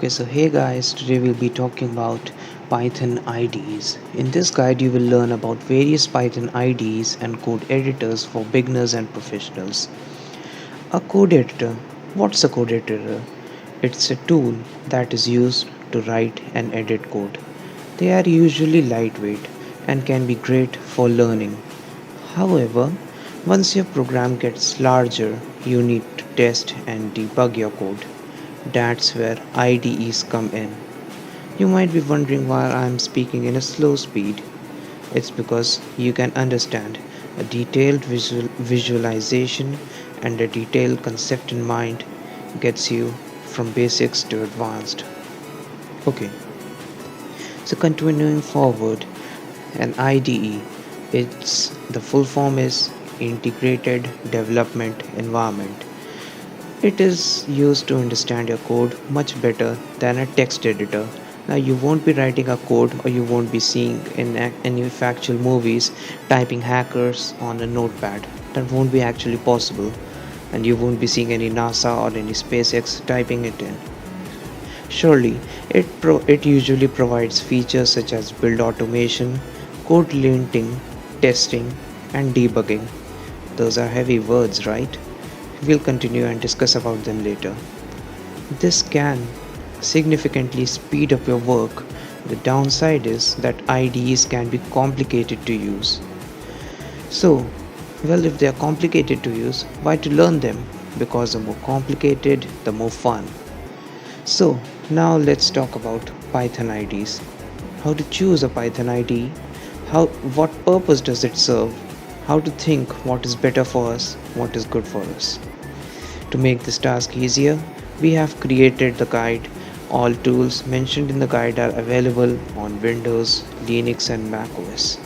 So hey guys, today we'll be talking about Python IDEs. In this guide, you will learn about various Python IDEs and code editors for beginners and professionals. A code editor. What's a code editor? It's a tool that is used to write and edit code. They are usually lightweight and can be great for learning. However, once your program gets larger, you need to test and debug your code. That's where IDEs come in. You might be wondering why I am speaking in a slow speed. It's because you can understand a detailed visualization and a detailed concept in mind gets you from basics to advanced. Okay, so continuing forward, an IDE, its the full form is Integrated Development Environment. It is used to understand your code much better than a text editor. Now, you won't be writing a code or you won't be seeing in any factual movies typing hackers on a notepad. That won't be actually possible. And you won't be seeing any NASA or any SpaceX typing it in. Surely, it usually provides features such as build automation, code linting, testing, and debugging. Those are heavy words, right? We'll continue and discuss about them later. This can significantly speed up your work. The downside is that IDEs can be complicated to use. So, well, if they are complicated to use, why to learn them? Because the more complicated, the more fun. So, now let's talk about Python IDEs. How to choose a Python IDE? What purpose does it serve? How to think what is better for us, what is good for us. To make this task easier, we have created the guide. All tools mentioned in the guide are available on Windows, Linux and Mac OS.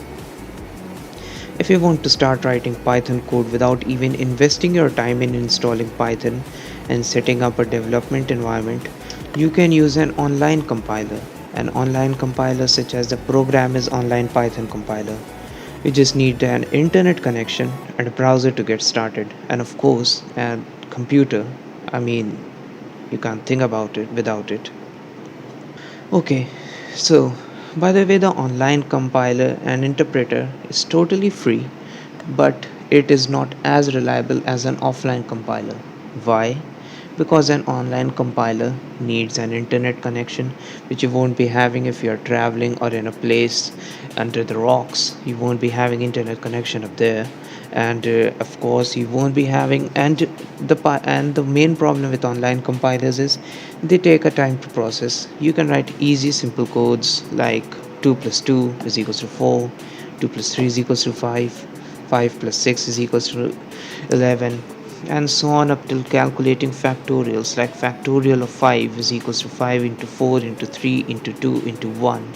If you want to start writing Python code without even investing your time in installing Python and setting up a development environment, you can use an online compiler. An online compiler such as the program is online Python compiler. You just need an internet connection and a browser to get started, and of course, a computer. I mean, you can't think about it without it. Okay, so by the way, the online compiler and interpreter is totally free, but it is not as reliable as an offline compiler. Why? Because an online compiler needs an internet connection, which you won't be having if you're traveling or in a place under the rocks. You won't be having internet connection up there, and of course you won't be having. And the main problem with online compilers is they take a time to process. You can write easy simple codes like 2 plus 2 is equals to 4, 2 plus 3 is equals to 5, 5 plus 6 is equals to 11, and so on up till calculating factorials like factorial of 5 is equals to 5 into 4 into 3 into 2 into 1,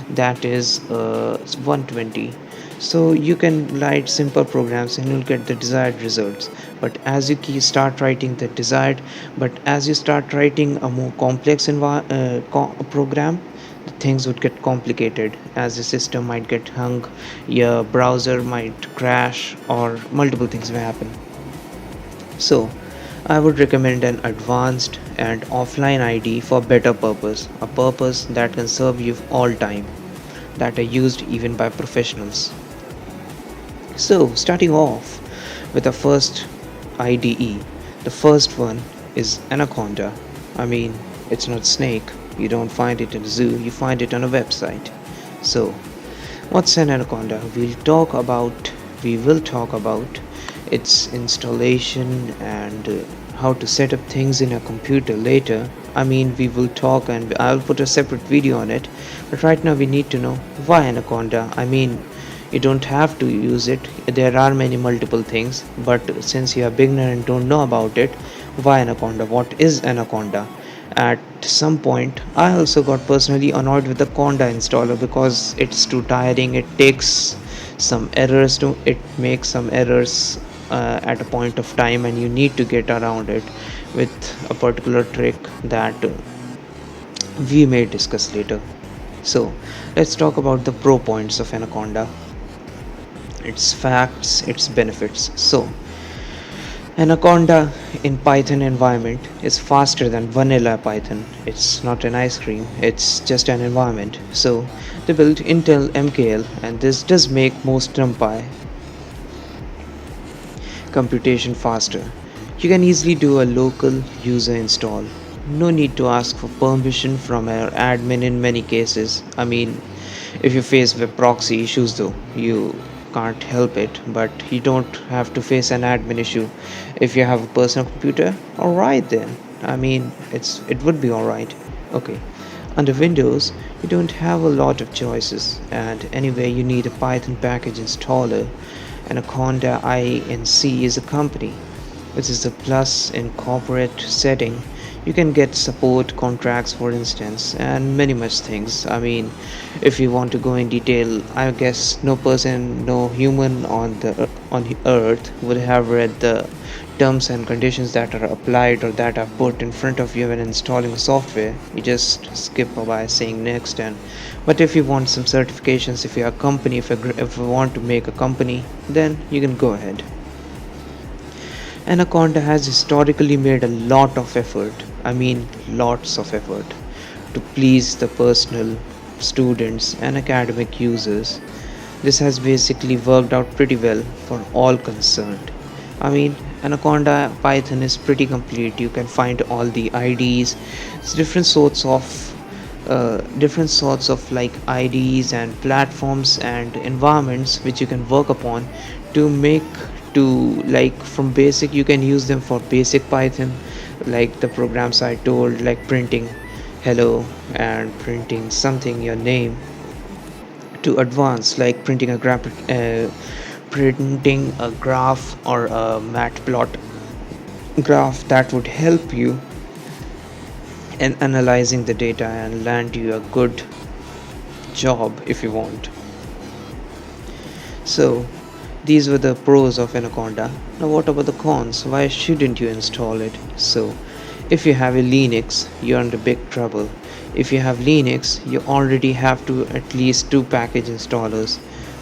that is 120. So you can write simple programs and you'll get the desired results, but as you start writing the desired but as you start writing a more complex program, the things would get complicated as the system might get hung, your browser might crash, or multiple things may happen. So, I would recommend an advanced and offline ID for better purpose, a purpose that can serve you all time, that are used even by professionals. So, starting off with the first IDE, the first one is Anaconda. I mean, it's not snake. You don't find it in a zoo, you find it on a website. So, what's an Anaconda? We will talk about its installation and how to set up things in a computer later. I mean, we will talk and I'll put a separate video on it. But right now, we need to know why Anaconda. I mean, you don't have to use it. There are many multiple things, but since you are beginner and don't know about it, why Anaconda? What is Anaconda? At some point, I also got personally annoyed with the Conda installer because it's too tiring. It makes some errors at a point of time, and you need to get around it with a particular trick that we may discuss later. So, let's talk about the pro points of Anaconda, its facts, its benefits. So, Anaconda in Python environment is faster than vanilla Python. It's not an ice cream, it's just an environment. So they built Intel MKL, and this does make most NumPy computation faster. You can easily do a local user install. No need to ask for permission from our admin in many cases. I mean, if you face web proxy issues though, you can't help it, but you don't have to face an admin issue if you have a personal computer. Alright then. I mean, it would be alright. Okay. Under Windows, you don't have a lot of choices, and anyway, you need a Python package installer. Anaconda Inc. is a company, which is the plus in corporate setting. You can get support contracts, for instance, and many much things. I mean, if you want to go in detail, I guess no person, no human on the earth would have read the terms and conditions that are applied or that are put in front of you when installing software. You just skip by saying next. And but if you want some certifications, if you're a company, if you want to make a company, then you can go ahead. Anaconda has historically made a lot of effort, I mean lots of effort, to please the personal, students, and academic users. This has basically worked out pretty well for all concerned. I mean, Anaconda Python is pretty complete. You can find all the IDEs. It's different sorts of like IDEs and platforms and environments which you can work upon to make to like from basic. You can use them for basic Python, like the programs I told, like printing hello and printing something, your name, to advanced like printing a graph or a matplot graph that would help you in analyzing the data and land you a good job if you want. So these were the pros of Anaconda. Now what about the cons? Why shouldn't you install it? So if you have a Linux, you're in big trouble. If you have Linux, you already have to at least two package installers.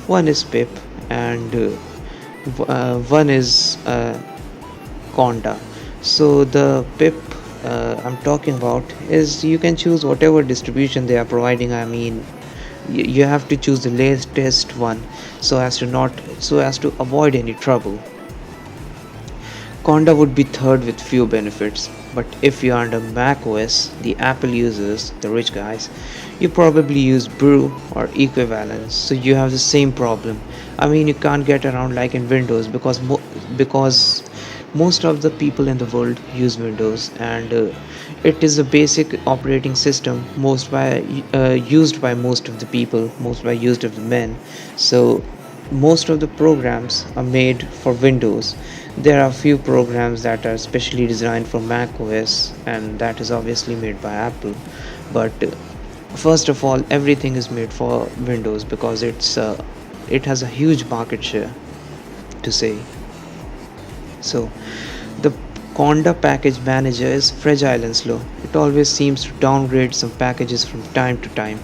One is pip and one is Conda. So the pip I'm talking about is you can choose whatever distribution they are providing. I mean, you have to choose the latest one so as to avoid any trouble. Conda would be third with few benefits, but if you're under Mac OS, the Apple users, the rich guys, you probably use Brew or Equivalence, so you have the same problem. I mean, you can't get around like in Windows because most of the people in the world use Windows, and it is a basic operating system used by most of the people, most by used of the men. So most of the programs are made for Windows. There are few programs that are specially designed for Mac OS, and that is obviously made by Apple. But first of all, everything is made for Windows because it has a huge market share to say. So the Conda package manager is fragile and slow. It always seems to downgrade some packages from time to time.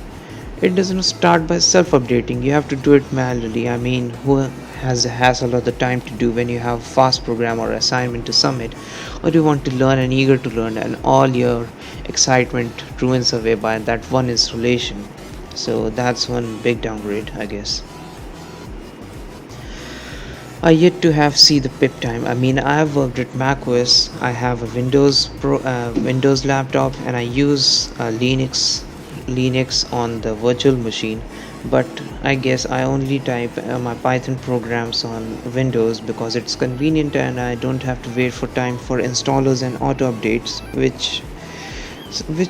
It doesn't start by self-updating. You have to do it manually. I mean, who has the hassle or the time to do when you have a fast program or assignment to submit, or do you want to learn and eager to learn, and all your excitement ruins away by that one installation. So that's one big downgrade, I guess. I yet to have see the pip time. I mean, I have worked at macOS. I have a Windows laptop, and I use Linux on the virtual machine. But I guess I only type my Python programs on Windows because it's convenient and I don't have to wait for time for installers and auto updates, which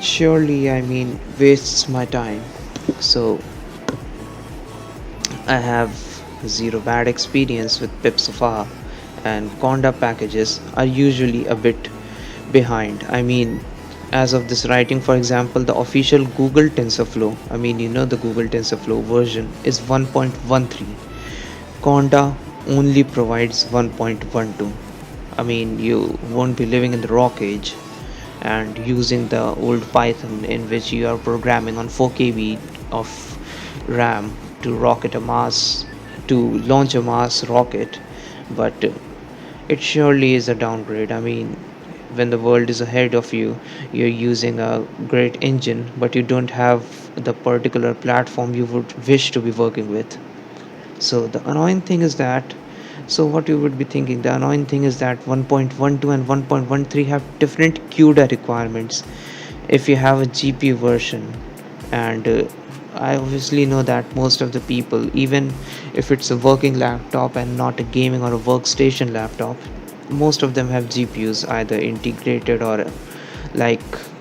surely I mean wastes my time. So I have zero bad experience with pip so far, and Conda packages are usually a bit behind. I mean, as of this writing, for example, the official Google TensorFlow, I mean, the Google TensorFlow version is 1.13. Conda only provides 1.12. I mean, you won't be living in the rock age and using the old Python in which you are programming on 4 KB of RAM to launch a Mars rocket, but It surely is a downgrade. I mean, when the world is ahead of you, you're using a great engine, but you don't have the particular platform you would wish to be working with. So the annoying thing is that, so what you would be thinking, the annoying thing is that 1.12 and 1.13 have different CUDA requirements if you have a GPU version. And I obviously know that most of the people, even if it's a working laptop and not a gaming or a workstation laptop, most of them have GPUs either integrated or like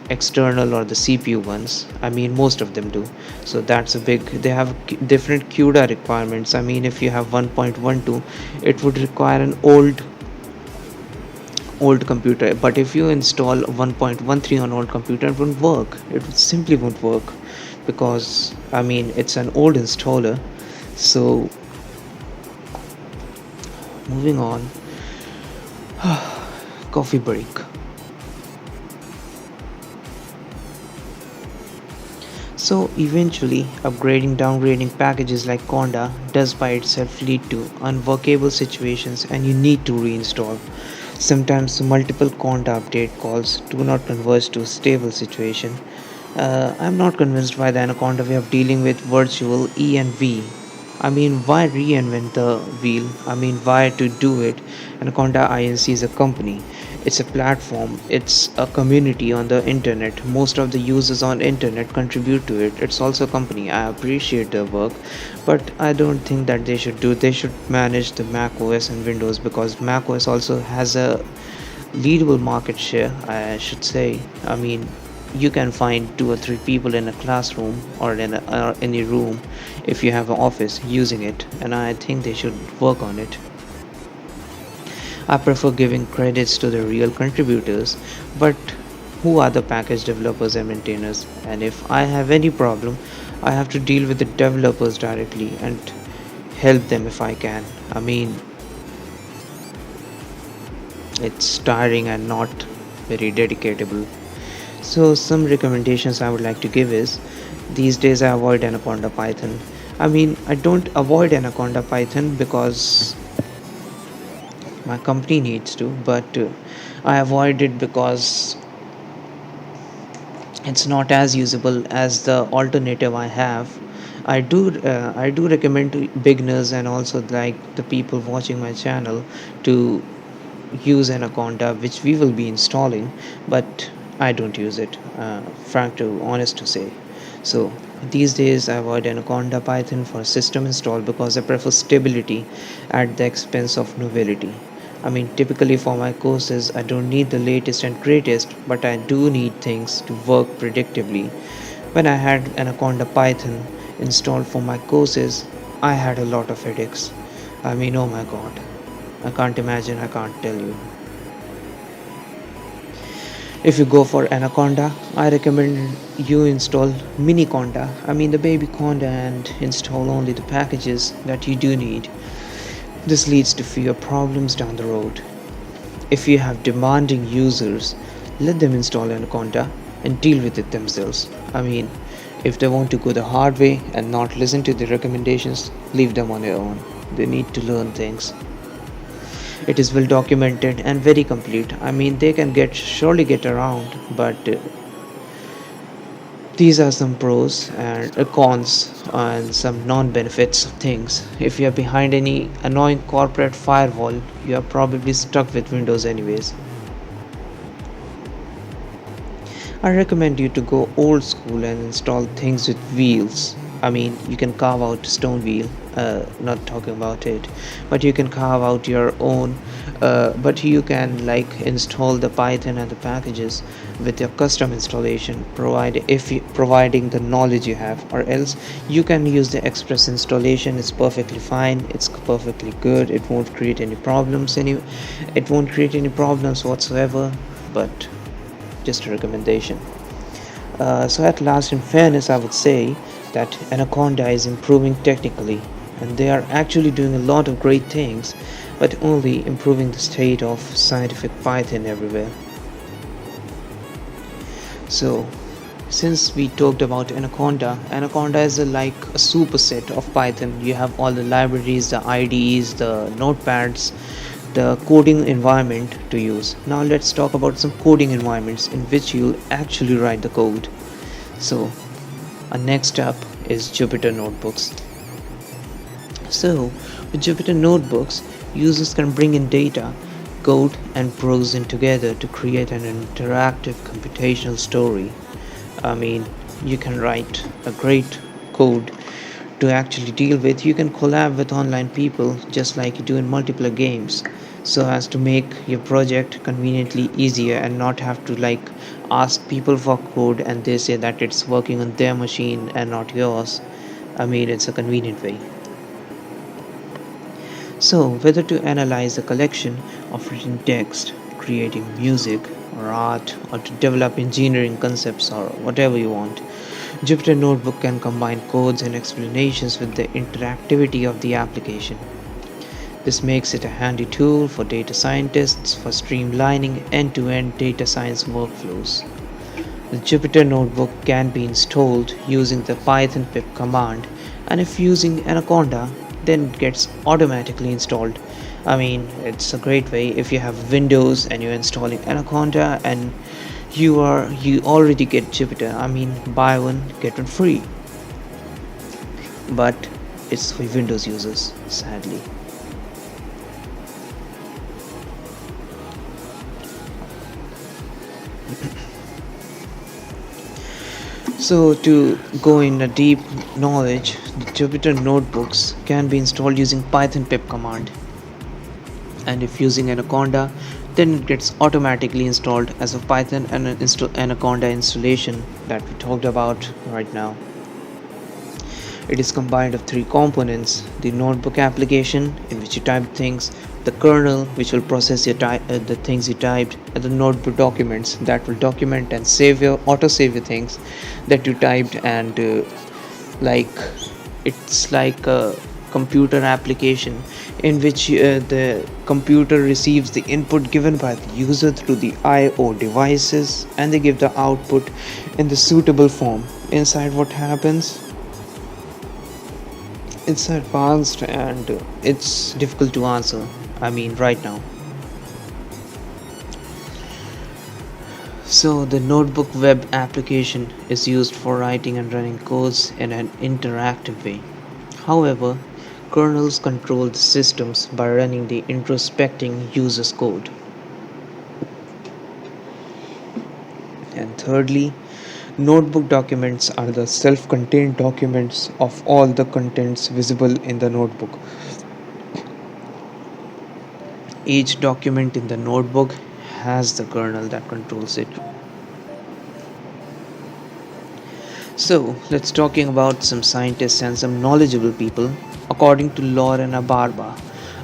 external or the CPU ones. I mean, most of them do. So that's a big, they have different CUDA requirements. I mean, if you have 1.12, it would require an old computer, but if you install 1.13 on old computer, it won't work. It simply won't work because I mean it's an old installer. So moving on, coffee break. So eventually, upgrading downgrading packages like Conda does by itself lead to unworkable situations and you need to reinstall. Sometimes multiple Conda update calls do not converge to a stable situation. I'm not convinced by the Anaconda way of dealing with virtual E and V. I mean, why reinvent the wheel? I mean, why to do it? Anaconda Inc. is a company. It's a platform. It's a community on the internet. Most of the users on internet contribute to it. It's also a company. I appreciate their work, but I don't think that they should do. They should manage the Mac OS and Windows because Mac OS also has a leadable market share, I should say. I mean, you can find two or three people in a classroom or in any room if you have an office using it, and I think they should work on it. I prefer giving credits to the real contributors, but who are the package developers and maintainers? And if I have any problem, I have to deal with the developers directly and help them if I can. I mean, it's tiring and not very dedicatable. So some recommendations I would like to give is these days I avoid Anaconda Python. I mean, I don't avoid Anaconda Python because my company needs to, but I avoid it because it's not as usable as the alternative I have. I do recommend to beginners and also like the people watching my channel to use Anaconda, which we will be installing, but I don't use it, frank to honest to say. So these days I avoid Anaconda Python for system install because I prefer stability at the expense of novelty. I mean, typically for my courses, I don't need the latest and greatest, but I do need things to work predictably. When I had Anaconda Python installed for my courses, I had a lot of headaches. I mean, oh my god. I can't imagine, I can't tell you. If you go for Anaconda, I recommend you install Mini Conda, I mean the baby Conda, and install only the packages that you do need. This leads to fewer problems down the road. If you have demanding users, let them install Anaconda and deal with it themselves. I mean, if they want to go the hard way and not listen to the recommendations, leave them on their own. They need to learn things. It is well documented and very complete. I mean, they can get surely get around, but these are some pros and cons and some non-benefits of things. If you are behind any annoying corporate firewall, you are probably stuck with Windows anyways. I recommend you to go old school and install things with wheels. I mean, you can carve out stone wheel, not talking about it, but you can carve out your own, but you can like install the Python and the packages with your custom installation, providing the knowledge you have, or else you can use the express installation. It's perfectly fine. It's perfectly good. It won't create any problems whatsoever. But just a recommendation. So, at last, in fairness, I would say that Anaconda is improving technically, and they are actually doing a lot of great things, but only improving the state of scientific Python everywhere. So, since we talked about Anaconda, Anaconda is like a superset of Python. You have all the libraries, the IDEs, the notepads, the coding environment to use. Now let's talk about some coding environments in which you'll actually write the code. So our next step is Jupyter Notebooks. So with Jupyter Notebooks, users can bring in data, code, and prose in together to create an interactive computational story. I mean, you can write a great code to actually deal with. You can collab with online people just like you do in multiplayer games, so as to make your project conveniently easier and not have to like ask people for code and they say that it's working on their machine and not yours. I mean, it's a convenient way. So, whether to analyze a collection of written text, creating music or art, or to develop engineering concepts or whatever you want, Jupyter Notebook can combine codes and explanations with the interactivity of the application. This makes it a handy tool for data scientists for streamlining end to end data science workflows. The Jupyter Notebook can be installed using the Python pip command, and if using Anaconda, then it gets automatically installed. I mean, it's a great way if you have Windows and you're installing Anaconda and you already get Jupyter. I mean, buy one get one free. But it's for Windows users, sadly. So, to go in a deep knowledge, the Jupyter notebooks can be installed using Python pip command. And if using Anaconda, then it gets automatically installed as a Python and an Anaconda installation that we talked about right now. It is combined of three components: the notebook application, in which you type things, the kernel, which will process the things you typed, and the notebook documents that will document and save your auto save your things that you typed. And like it's like a computer application in which the computer receives the input given by the user through the IO devices, and they give the output in the suitable form. Inside, what happens, it's advanced and it's difficult to answer. I mean, right now. So, the notebook web application is used for writing and running codes in an interactive way. However, kernels control the systems by running the introspecting user's code. And thirdly, notebook documents are the self contained documents of all the contents visible in the notebook. Each document in the notebook has the kernel that controls it. So, let's talking about some scientists and some knowledgeable people. According to Lorena Barba,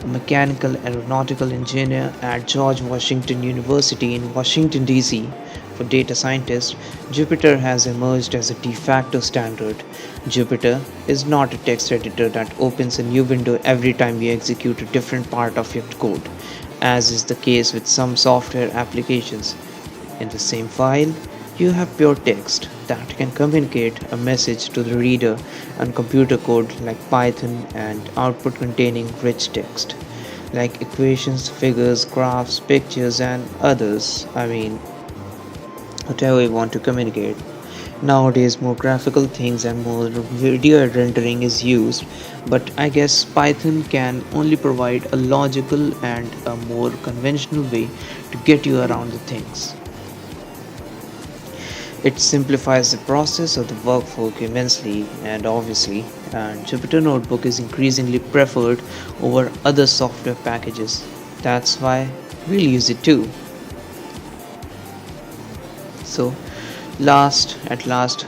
a mechanical aeronautical engineer at George Washington University in Washington DC, for data scientists, Jupyter has emerged as a de facto standard. Jupyter is not a text editor that opens a new window every time you execute a different part of your code, as is the case with some software applications. In the same file, you have pure text that can communicate a message to the reader, and computer code like Python, and output containing rich text like equations, figures, graphs, pictures, and others. I mean, whatever you want to communicate. Nowadays, more graphical things and more video rendering is used, but I guess Python can only provide a logical and a more conventional way to get you around the things. It simplifies the process of the workflow immensely, and obviously, and Jupyter Notebook is increasingly preferred over other software packages. That's why we'll use it too. So, last,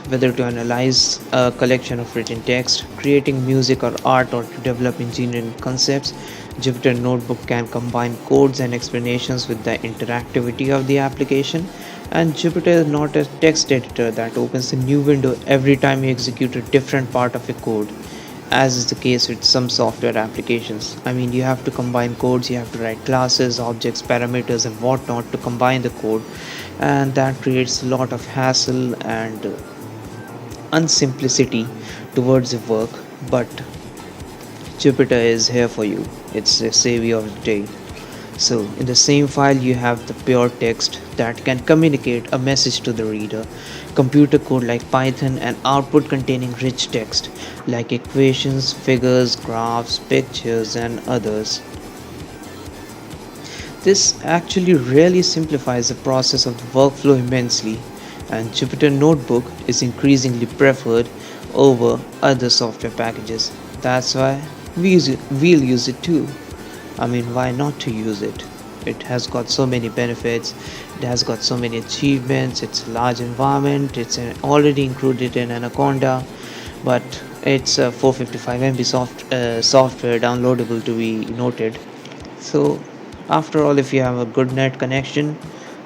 whether to analyze a collection of written text, creating music or art, or to develop engineering concepts, Jupyter Notebook can combine codes and explanations with the interactivity of the application. And Jupyter is not a text editor that opens a new window every time you execute a different part of your code, as is the case with some software applications. I mean, you have to combine codes, you have to write classes, objects, parameters, and whatnot to combine the code, and that creates a lot of hassle and unsimplicity towards the work. But Jupyter is here for you, it's a savior of the day. So, in the same file, you have the pure text that can communicate a message to the reader, computer code like Python, and output containing rich text like equations, figures, graphs, pictures, and others. This actually really simplifies the process of the workflow immensely, and Jupyter Notebook is increasingly preferred over other software packages. That's why we'll use it too. I mean, why not to use it? It has got so many benefits, it has got so many achievements, it's a large environment, it's already included in Anaconda, but it's a 455 MB software downloadable to be noted. So, after all, if you have a good net connection,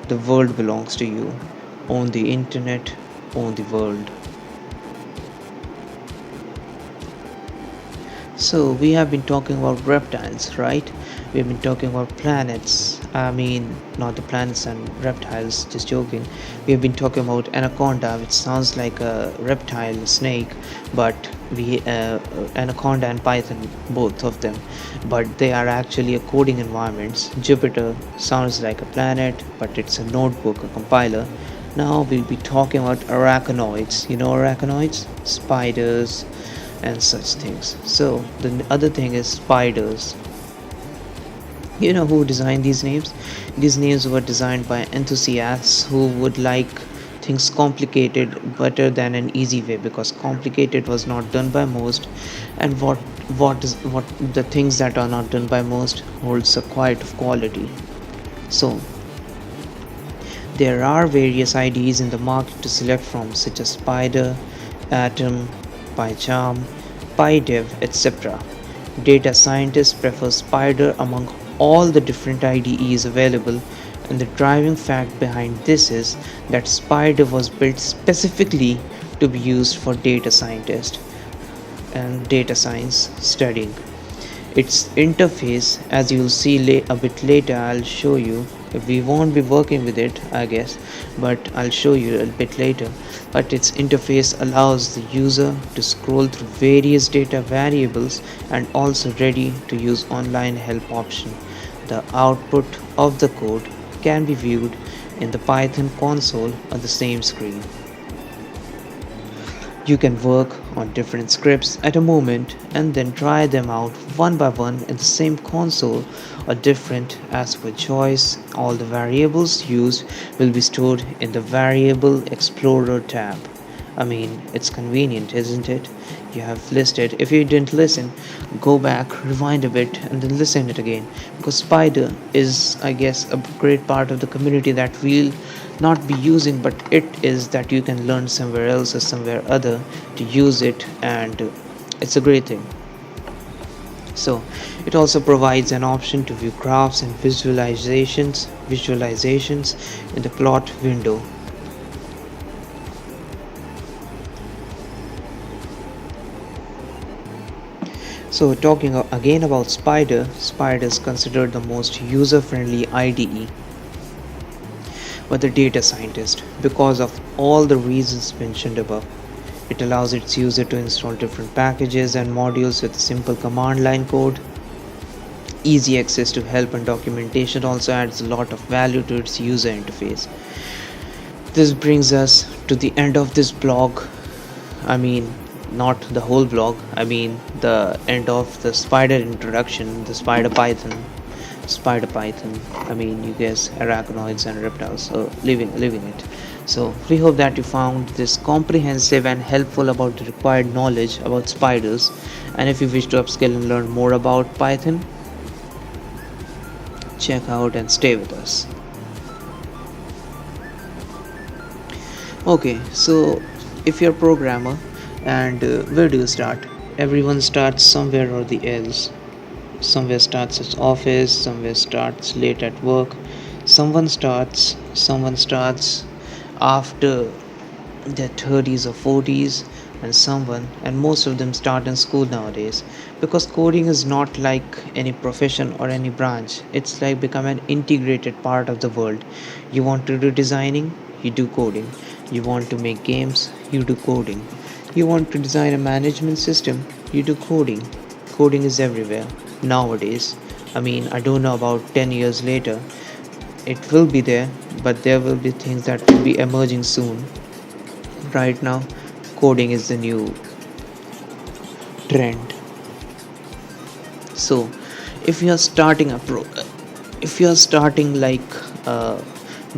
the world belongs to you. Own the internet, own the world. So, we have been talking about reptiles, right? We have been talking about planets. I mean, not the planets and reptiles, just joking. We have been talking about anaconda, which sounds like a reptile, a snake, but anaconda and python, both of them, but they are actually a coding environments. Jupyter sounds like a planet, but it's a notebook, a compiler. Now we'll be talking about arachnoids. You know arachnoids? Spiders and such things. So the other thing is spiders. You know who designed these names? These names were designed by enthusiasts who would like things complicated better than an easy way, because complicated was not done by most, and what the things that are not done by most holds a quite of quality. So there are various IDEs in the market to select from, such as Spider, Atom, PyCharm, PyDev, etc. Data scientists prefer Spider among all the different IDEs available, and the driving fact behind this is that Spider was built specifically to be used for data scientists and data science studying. Its interface, as you'll see a bit later, I'll show you. We won't be working with it, I guess, but I'll show you a bit later. But its interface allows the user to scroll through various data variables and also ready to use online help option. The output of the code can be viewed in the Python console on the same screen. You can work on different scripts at a moment and then try them out one by one in the same console or different as per choice. All the variables used will be stored in the Variable Explorer tab. I mean, it's convenient, isn't it? You have listed. If you didn't listen, go back, rewind a bit, and then listen it again. Because Spider is, I guess, a great part of the community that we'll not be using, but it is that you can learn somewhere else or somewhere other to use it, and it's a great thing. So it also provides an option to view graphs and visualizations in the plot window. So talking again about Spider, Spider is considered the most user-friendly IDE for the data scientist because of all the reasons mentioned above. It allows its user to install different packages and modules with simple command line code. Easy access to help and documentation also adds a lot of value to its user interface. This brings us to the end of this blog. I mean, not the whole blog, I mean the end of the Spider introduction, the Spider Python. I mean, you guess arachnoids and reptiles. So leaving it. So we hope that you found this comprehensive and helpful about the required knowledge about spiders. And if you wish to upskill and learn more about Python, check out and stay with us. Okay, so if you're a programmer, and where do you start? Everyone starts somewhere or the else. Somewhere starts at office, somewhere starts late at work, someone starts after their 30s or 40s, and most of them start in school nowadays, because coding is not like any profession or any branch. It's like become an integrated part of the world. You want to do designing, you do coding. You want to make games, you do coding. You want to design a management system, you do coding. Coding is everywhere nowadays. I mean, I don't know about 10 years later. It will be there, but there will be things that will be emerging soon. Right now, coding is the new trend. So, if you are starting if you are starting like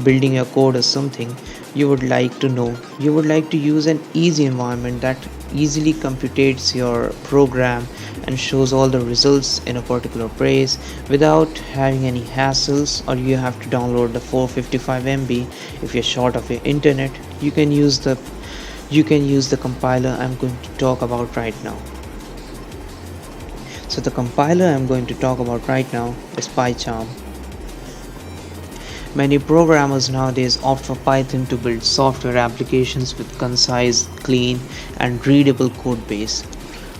building a code or something, you would like to use an easy environment that easily computes your program and shows all the results in a particular place without having any hassles, or you have to download the 455 MB. If you're short of your internet, you can use the compiler I'm going to talk about right now. So the compiler I'm going to talk about right now is PyCharm. Many programmers nowadays opt for Python to build software applications with concise, clean, and readable code base.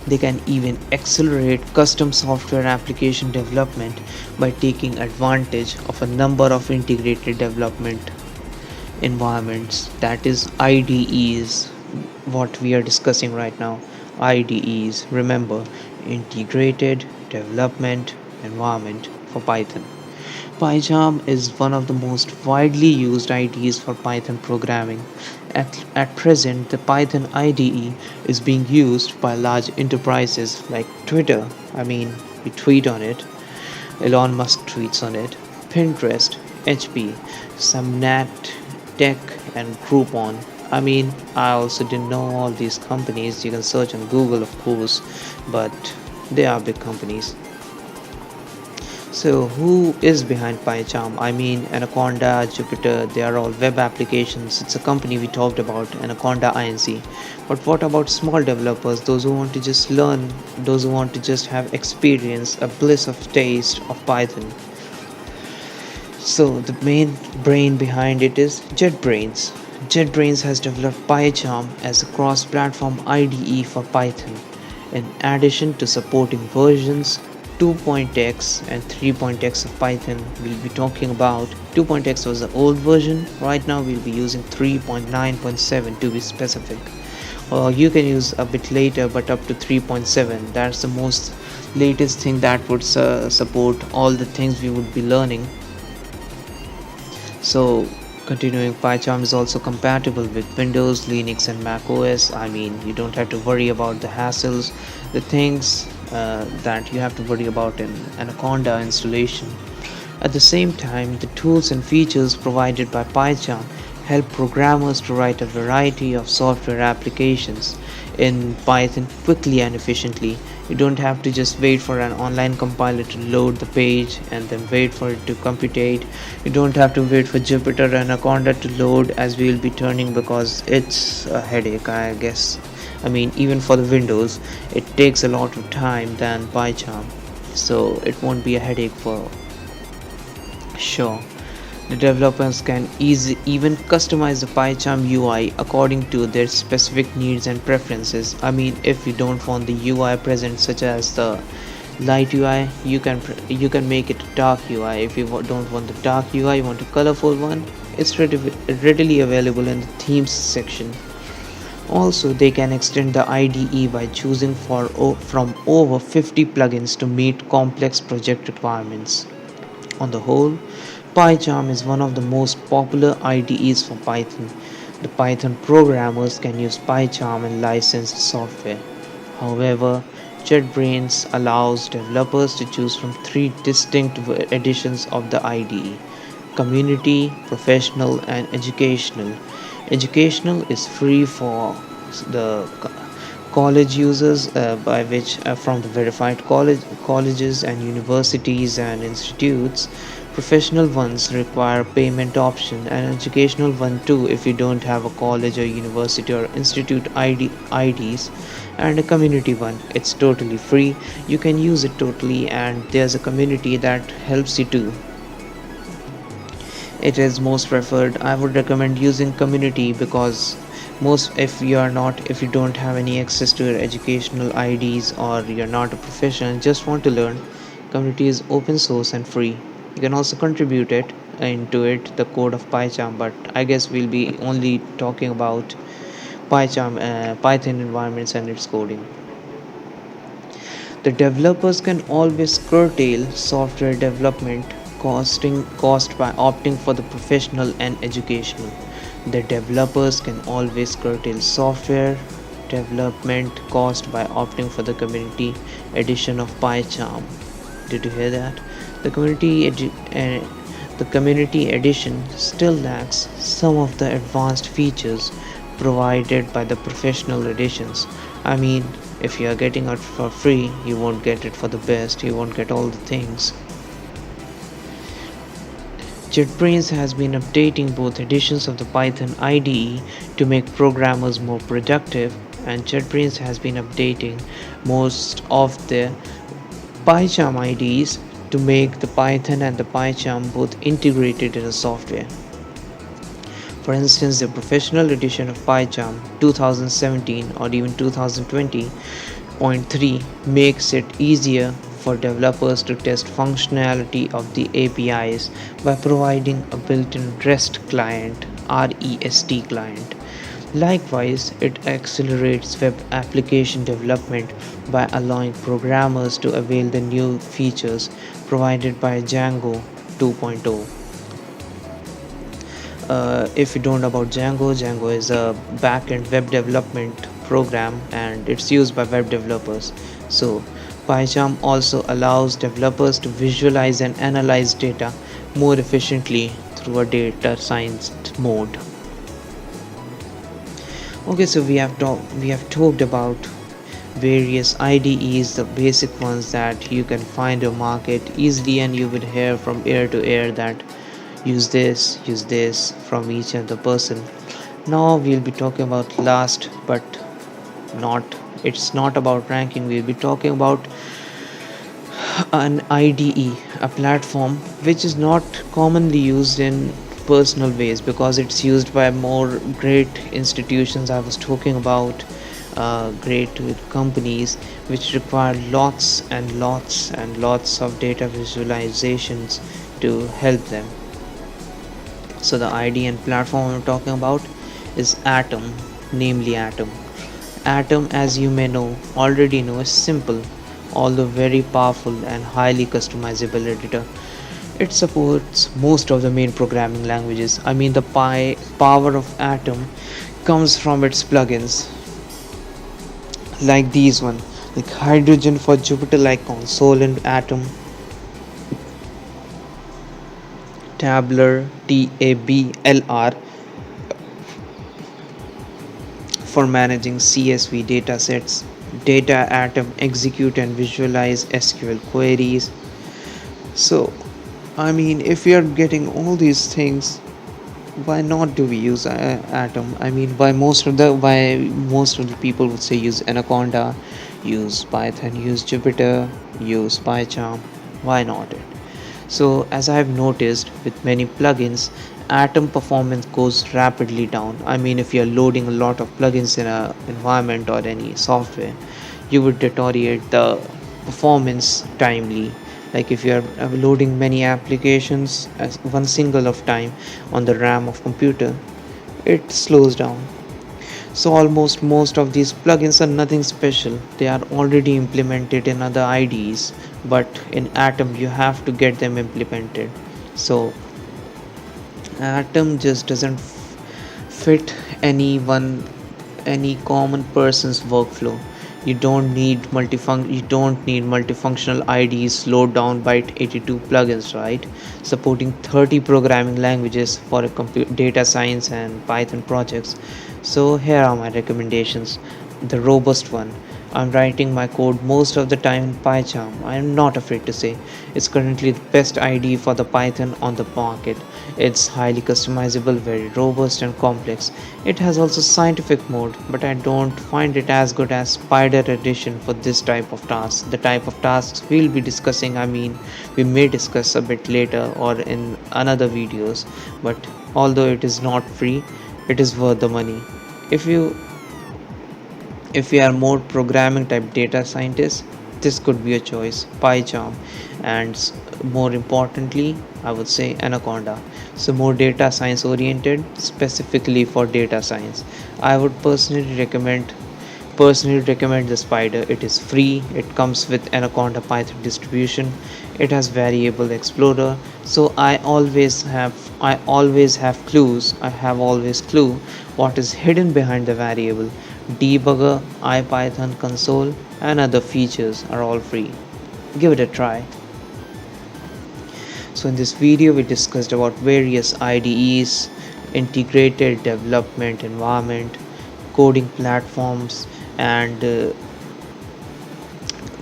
They can even accelerate custom software application development by taking advantage of a number of integrated development environments, that is IDEs, what we are discussing right now. IDEs, remember, integrated development environment for Python. PyCharm is one of the most widely used IDEs for Python programming. At present, the Python IDE is being used by large enterprises like Twitter. I mean, we tweet on it. Elon Musk tweets on it. Pinterest, HP, Samnat Tech, and Groupon. I mean, I also didn't know all these companies. You can search on Google, of course, but they are big companies. So, who is behind PyCharm? I mean, Anaconda, Jupyter, they are all web applications. It's a company we talked about, Anaconda Inc. But what about small developers, those who want to just learn, those who want to just have experience, a bliss of taste of Python? So, the main brain behind it is JetBrains. JetBrains has developed PyCharm as a cross platform IDE for Python. In addition to supporting versions 2.x and 3.x of Python, we'll be talking about 2.x was the old version. Right now, we'll be using 3.9.7 to be specific. Or you can use a bit later, but up to 3.7. That's the most latest thing that would support all the things we would be learning. So, continuing, PyCharm is also compatible with Windows, Linux, and Mac OS. I mean, you don't have to worry about the hassles, the things that you have to worry about in Anaconda installation. At the same time, the tools and features provided by PyCharm help programmers to write a variety of software applications in Python quickly and efficiently. You don't have to just wait for an online compiler to load the page and then wait for it to computate. You don't have to wait for Jupyter and Anaconda to load, as we will be turning, because it's a headache, I guess. I mean, even for the Windows, it takes a lot of time than PyCharm, so it won't be a headache for sure. The developers can even customize the PyCharm UI according to their specific needs and preferences. I mean, if you don't want the UI present, such as the light UI, you can make it a dark UI. If you don't want the dark UI, you want a colorful one, it's readily available in the themes section. Also, they can extend the IDE by choosing from over 50 plugins to meet complex project requirements. On the whole, PyCharm is one of the most popular IDEs for Python. The Python programmers can use PyCharm in licensed software. However, JetBrains allows developers to choose from three distinct editions of the IDE: Community, Professional, and Educational. Educational is free for the college users, by which from the verified colleges and universities and institutes. Professional ones require payment option, and educational one too if you don't have a college or university or institute IDs. And a community one, it's totally free, you can use it totally, and there's a community that helps you too. It is most preferred. I would recommend using community, because most, if you don't have any access to your educational IDs, or you're not a professional, just want to learn, community is open source and free. You can also contribute it into it the code of PyCharm, but I guess we'll be only talking about Python environments and its coding. The developers can always curtail software development cost by opting for the professional and educational. The developers can always curtail software development cost by opting for the community edition of PyCharm. Did you hear that? The the community edition still lacks some of the advanced features provided by the professional editions. I mean, if you are getting it for free, you won't get it for the best, you won't get all the things. JetBrains has been updating both editions of the Python IDE to make programmers more productive, and JetBrains has been updating most of the PyCharm IDEs to make the Python and the PyCharm both integrated in the software. For instance, the professional edition of PyCharm 2017 or even 2020.3 makes it easier for developers to test functionality of the APIs by providing a built-in REST client, REST client. Likewise, it accelerates web application development by allowing programmers to avail the new features provided by Django 2.0. If you don't know about Django, Django is a backend web development program and it's used by web developers. So, PyCharm also allows developers to visualize and analyze data more efficiently through a data science mode. Okay, so we have talked about various IDEs, the basic ones that you can find your market easily, and you will hear from ear to ear that use this from each other person. Now we'll be talking about last, but not it's not about ranking. We'll be talking about an IDE, a platform which is not commonly used in personal ways because it's used by more great institutions. I was talking about great companies which require lots and lots and lots of data visualizations to help them. So the IDE and platform I'm talking about is Atom, namely Atom. Atom, as you may know, already know, is simple, although very powerful and highly customizable editor. It supports most of the main programming languages. I mean, the power of Atom comes from its plugins, like these one, like Hydrogen for Jupyter-like console in Atom, Tabler TABLR for managing CSV datasets, Data Atom execute and visualize SQL queries. So, I mean, if we are getting all these things, why not do we use Atom? I mean, why most of the people would say use Anaconda, use Python, use Jupyter, use PyCharm. Why not it? So, as I have noticed with many plugins, Atom performance goes rapidly down. I mean, if you're loading a lot of plugins in a environment or any software, you would deteriorate the performance timely. Like if you're loading many applications as one single of time on the RAM of computer, it slows down. So almost most of these plugins are nothing special. They are already implemented in other IDEs, but in Atom you have to get them implemented. So Atom just doesn't fit any common person's workflow. You don't need multifunctional IDs slowed down by 82 plugins, right? Supporting 30 programming languages for a data science and Python projects. So here are my recommendations. The robust one. I'm writing my code most of the time in PyCharm. I am not afraid to say it's currently the best IDE for the Python on the market. It's highly customizable, very robust and complex. It has also scientific mode, but I don't find it as good as Spider Edition for this type of tasks. The type of tasks we'll be discussing, I mean, we may discuss a bit later or in another videos, but although it is not free, it is worth the money. If you if you are more programming type data scientist, this could be a choice. PyCharm, and more importantly, I would say Anaconda. So more data science oriented, specifically for data science. I would personally recommend personally recommend the Spider. It is free, it comes with Anaconda Python distribution, it has variable explorer. So I have always clue what is hidden behind the variable. Debugger, IPython console and other features are all free. Give it a try. So in this video we discussed about various IDEs, integrated development environment, coding platforms, and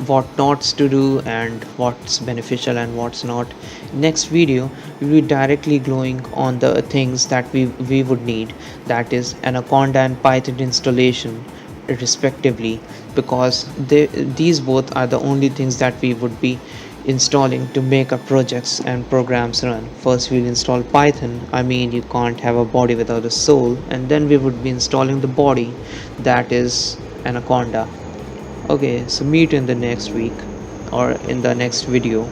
what not to do and what's beneficial and what's not. Next video we will be directly going on the things that we would need, that is Anaconda and Python installation respectively, because these both are the only things that we would be installing to make our projects and programs run. First we'll install Python, I mean you can't have a body without a soul, and then we would be installing the body, that is Anaconda. Okay, so meet in the next week or in the next video.